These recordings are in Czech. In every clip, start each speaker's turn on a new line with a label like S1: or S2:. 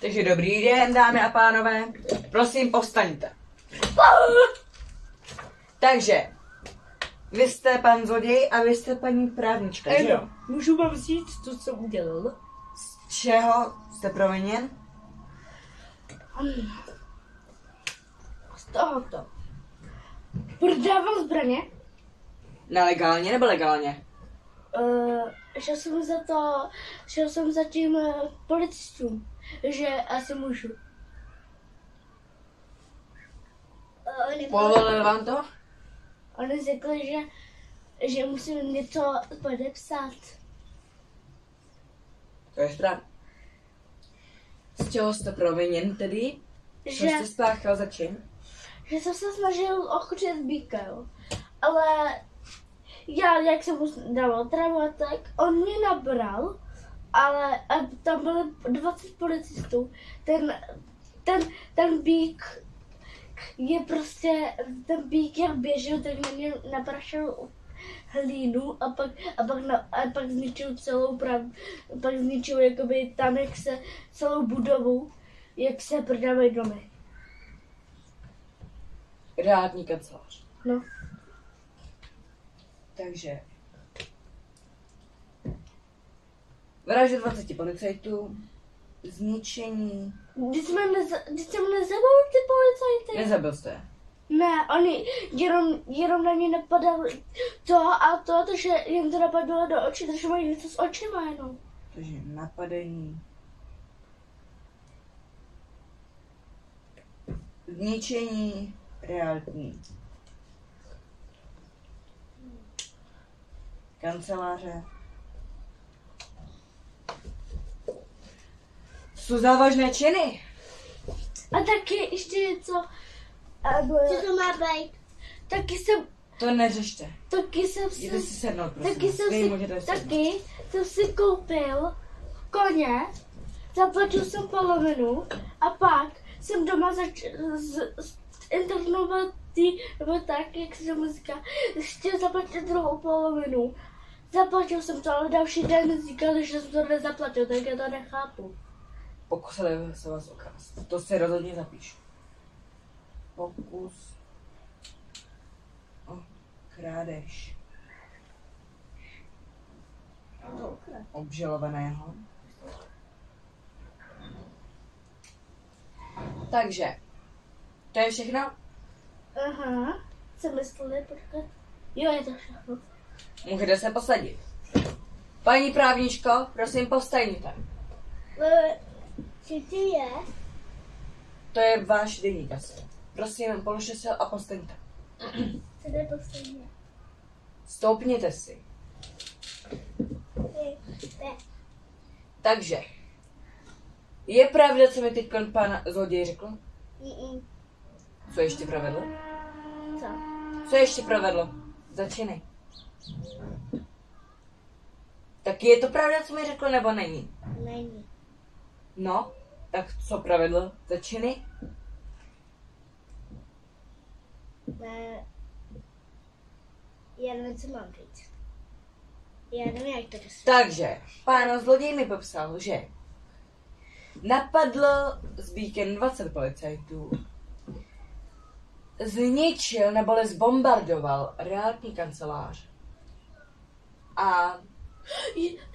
S1: Takže dobrý den, dámy a pánové. Prosím, povstaňte. Takže, vy jste pan zloděj a vy jste paní právnička, že jo?
S2: Můžu vám říct to, co udělal?
S1: Z čeho jste proviněn?
S2: Z tohoto. Prodával zbraně.
S1: Nelegálně nebo legálně?
S2: Šel jsem za tím policistům, že asi můžu.
S1: Povolili vám to?
S2: Oni řekli, že musím něco podepsat.
S1: To je správně. Z čeho jste proviněn tedy? Co jste spáchal za čin?
S2: Že jsem se snažil ochutnat býka, jo. Ale já, jak jsem mu dával travu, tak on mě nabral, ale a tam bylo 20 policistů. Ten býk je prostě, ten býk jak běžel, tak na mě naprašil hlínu a pak zničil pak zničil jakoby tam, jak se celou budovu, jak se prodávají domy.
S1: Realitní kancelář.
S2: No.
S1: Takže vražda 20 policajtů, zničení.
S2: Když jsem nezabil ty policajty.
S1: Nezabil jste je.
S2: Ne, oni jenom na mě napadali to a to, takže jim to napadlo do očí, takže mají něco s očima jenom.
S1: Takže napadení. Zničení realitní kanceláře. Jsou závažné činy.
S2: A taky ještě něco.
S3: Co to má být?
S2: Taky jsem
S1: Jděte si sednout, prosím.
S2: Taky jsem si koupil koně, zaplatil jsem polovinu a pak jsem doma internovat nebo tak, jak se tomu říká, chtěl zaplatit druhou polovinu. Zaplatil jsem to, ale další den říkali, že jsem to nezaplatil, tak já to nechápu.
S1: Pokusili se vás okrást. To si rozhodně zapíšu. Pokus o krádež obžalovaného. Takže, to je všechno?
S2: Aha, co mysleli, počkat. Jo, je to všechno.
S1: Můžete se posadit. Paní právničko, prosím, povstaňte.
S3: Co to je?
S1: To je váš deník asi. Prosím, položte se a povstaňte.
S3: Co to je poslední?
S1: Stoupněte si. Takže, je pravda, co mi teď pan zloděj řekl? Co ještě provedl?
S2: Co?
S1: Co ještě provedl? Za činy. Tak je to pravda, co mi řekl, nebo není?
S3: Není.
S1: No, tak co provedl za činy?
S3: Ne. Já nevím, co mám říct. Já nevím, jak to dosáhnout.
S1: Takže, pán zloděj mi popsal, že napadl s býkem 20 policajtů, zničil neboli zbombardoval realitní kancelář a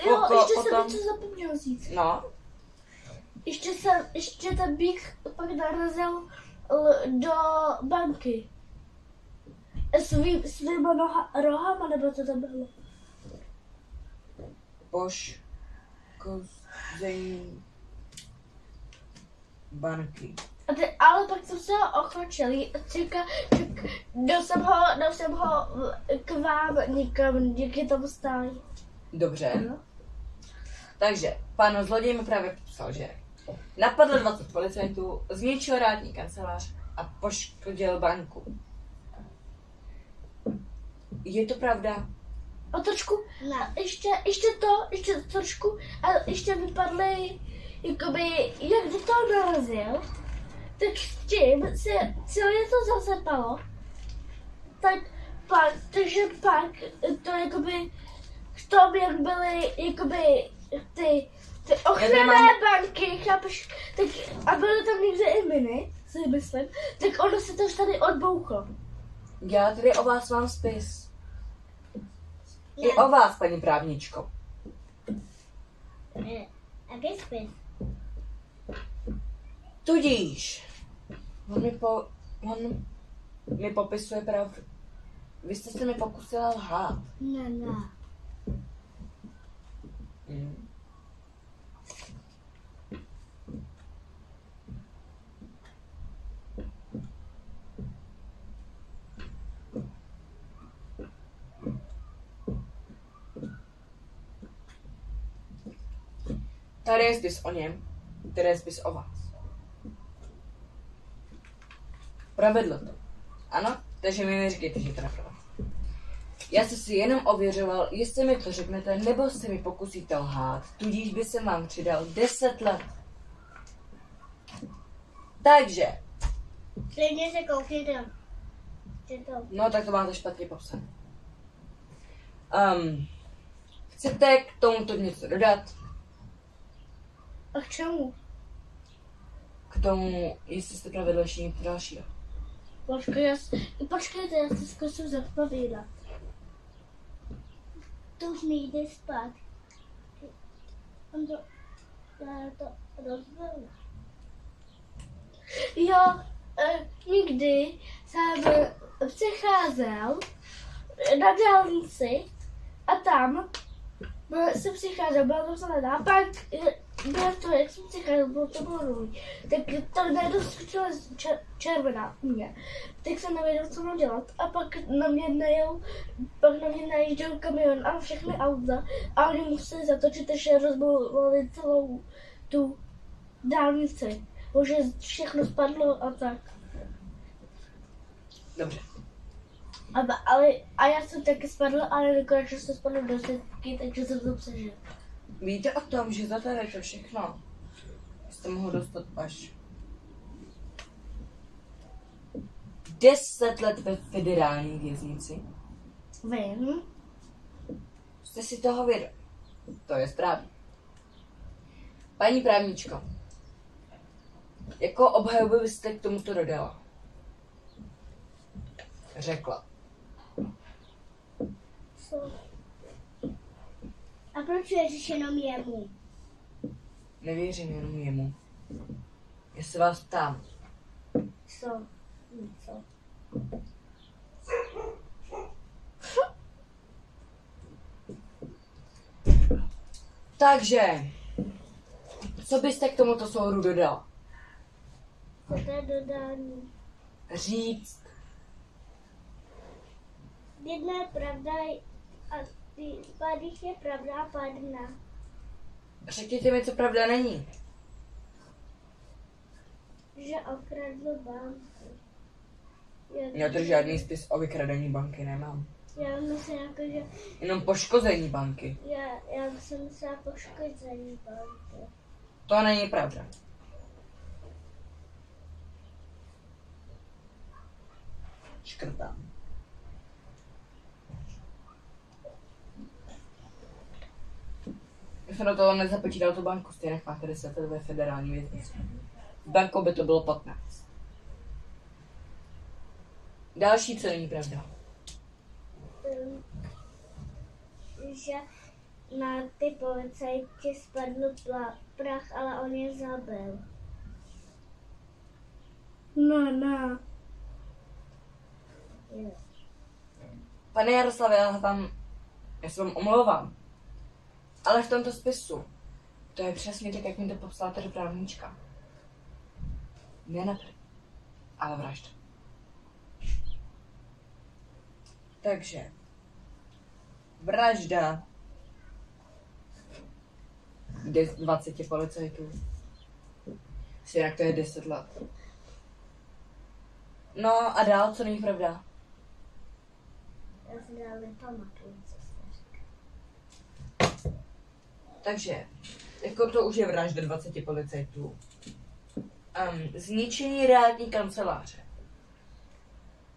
S2: Jo, ještě jsem něco zapomněl říct.
S1: No.
S2: Ještě ten býk pak narazil do banky. Svýma rohama, nebo co to bylo?
S1: Poškození banky.
S2: Ale pak jsem se ho ochočil. Dal jsem ho k vám někam, díky tomu stáli.
S1: Dobře. Takže, pán zloděj mi právě popsal, že napadl 20 policajtů, zničil realitní kancelář a poškodil banku. Je to pravda?
S2: O trošku,
S3: Ne.
S2: ještě trošku, a ještě vypadly, jakoby, jak do toho narazil, tak s tím se celé to zasepalo, takže pak to jakoby v tom, jak byly jakoby ty ochranné banky, chápeš, tak, a byly tam někde i miny, si myslím, tak ono se to už tady odbouchlo.
S1: Já tady o vás mám spis. I o vás, paní právničko.
S3: Jaký spis?
S1: Tudíž, on mi popisuje pravdu. Vy jste se mi pokusila lhát.
S2: Ne.
S1: Tady je spis o něm, tady je spis o vás. Pravedlo to. Ano? Takže mi neříkejte, že to nepravda. Já jsem si jenom ověřoval, jestli mi to řeknete, nebo se mi pokusíte lhát, tudíž by jsem vám přidal 10 let. Takže.
S3: Klidně se koukněte.
S1: No, tak to máte špatně popsané. Chcete k tomuto něco dodat?
S2: A k čemu?
S1: K tomu, jestli jste pravidlo ještě něco dalšího.
S2: Počkejte, já se zkusím zapovídat.
S3: To už nejde spát. On to rozbil.
S2: Jo, někdy jsem přicházel na dálnici a tam jsem přicházel, byla to zelená, pak bylo to, jak jsem přicházel, bylo to borový, tak to najednou skočila červená u mě. Tak jsem nevěděl, co mám dělat a pak na mě najížděl kamion a všechny auta a oni museli zatočit, že rozbolovali celou tu dálnici. Bože, všechno spadlo a tak.
S1: Dobře.
S2: A já jsem taky spadla, ale nakonec jsem spadla do setky, takže jsem to přežil.
S1: Víte o tom, že za tady to všechno jste mohl dostat až 10 let ve federální věznici?
S2: Vím.
S1: Jste si toho vědom. To je správně. Paní právničko, jako obhajobu byste k tomuto dodala? Řekla.
S3: Co? A proč věříš jenom jemu?
S1: Nevěřím jenom jemu. Já se vás ptám.
S3: Co? Co?
S1: Takže, co byste k tomuto soudu dodala?
S3: Co to je dodání?
S1: Říct.
S3: Jedna je pravda a pár jich je pravda a pár ne.
S1: Řekněte mi, co pravda není.
S3: Že okradl banku.
S1: Já to žádný spis o vykradení banky nemám.
S3: Já myslím jako, že...
S1: Jenom poškození banky.
S3: Já jsem myslela poškození banky.
S1: To není pravda. Škrtám. Já jsem do toho nezapočítal tu banku, stejně máte 10 let ve federální věznici. S bankou by to bylo 15. Další, co není pravda.
S3: Že na ty policajti spadl prach, ale on je zabil.
S2: Ne.
S1: Pane Jaroslave, já se vám omlouvám. Ale v tomto spisu, to je přesně tak, jak mi to popsala tady právnička. Ne napřed, ale vražda. Takže, vražda 20 policajtů. Jinak to je 10 let. No a dál, co není pravda?
S3: Já si dál nepamatuju, co jste řekl.
S1: Takže, jako to už je vražda 20 policajtů. Zničení realitní kanceláře.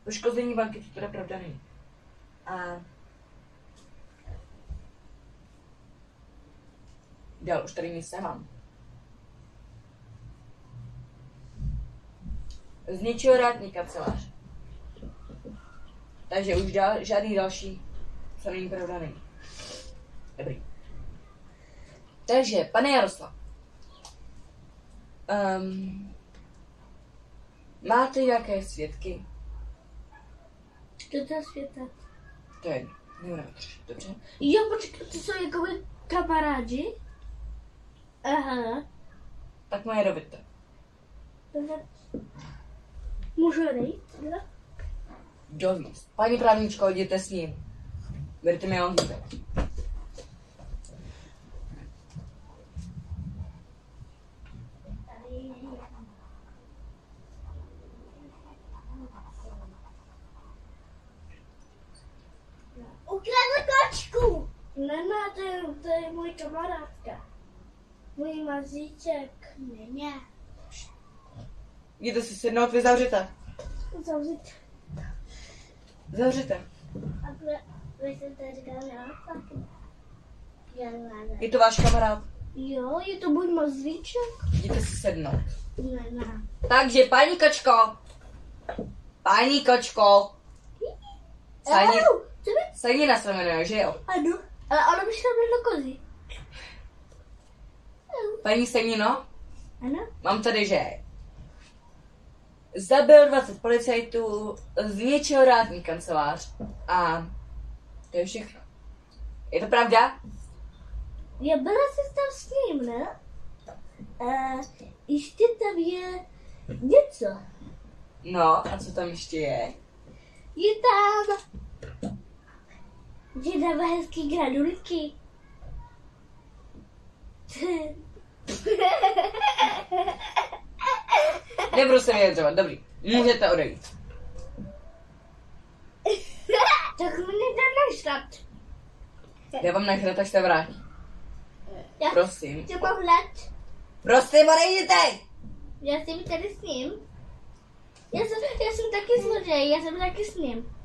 S1: Poškození banky, to teda pravda není. A Dál už tady nic nemám. Zničil rádní kancelář. Takže už žádný další, co není pravda, není. Dobrý. Takže, pane Jaroslav. Máte nějaké svědky?
S2: To je světa.
S1: To je nebudeme řešit, dobře?
S2: Jo, počkej, to jsou jakoby kamarádi? Aha.
S1: Tak moje rovita.
S2: Můžu odejít?
S1: Dovíc. Paní právničko, jděte s ním. Berte mi ohýbek.
S3: Ukradl kočku.
S2: Ne, to je můj kamarádka. Můj mazíček.
S3: Ne.
S1: Jděte si sednout, vy zavřete.
S2: Zavřít.
S1: Zavřete.
S3: A vy jste to říkal naopak.
S1: Je to váš kamarád.
S2: Jo, je to můj mazíček.
S1: Jděte si sednout.
S2: Ne.
S1: Takže, paní kočko. Paní kočko. Sajnina se jmenuje, že jo?
S2: Ano. Ale ona by šla do kozy.
S1: Paní Sajnino,
S2: Ano.
S1: mám tady, že zabil 20 policajtů, zničil rádní kancelář a to je všechno. Je to pravda?
S2: Já byla si tam s ním, ne? Ještě tam je něco.
S1: No, a co tam ještě je?
S2: Je tam hezký granulky.
S1: Nebudu se vyjadřovat, dobrý. Můžete odejít.
S2: Tak mě jde našlat.
S1: Já vám nechat, až se vrátí.
S2: Já
S1: Prosím.
S2: chci pohledat.
S1: Prosím, odejděte!
S2: Já jsem tady s ním. Já jsem taky zloděj, já jsem taky s ním.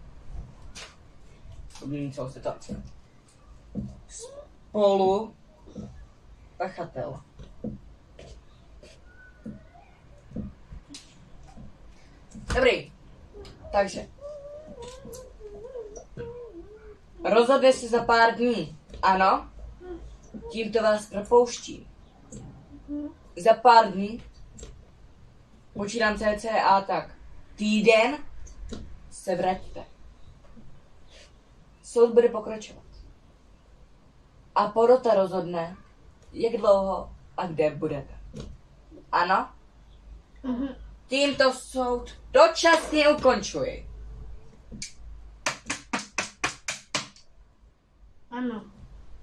S1: Co se to? Spolu pachatel. Dobrý. Takže. Rozhodne se za pár dní. Ano? Tímto vás propouští. Za pár dní. Počítám cca tak. Týden se vraťte. Soud bude pokračovat. A porota rozhodne, jak dlouho a kde budete. Ano? Tímto soud dočasně ukončuji.
S2: Ano.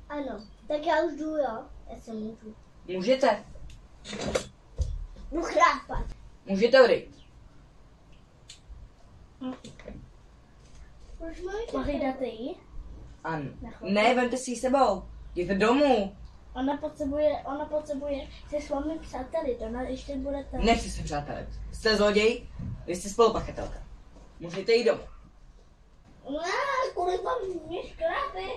S3: Ano, tak já už jdu, jo? Já se můžu.
S1: Můžete?
S3: Jdu chrápat.
S1: Můžete odejít.
S3: Proč máš
S2: Pohlídáte ji?
S1: Ano. Ne, vemte si ji sebou. Jděte domů.
S2: Ona potřebuje se s vámi přátelit, ona ještě bude tam.
S1: Nechci se přátelit. Jste zloděj, vy jste spolupachatelka. Můžete jít domů.
S3: Ne, kolik mám mě škrápy.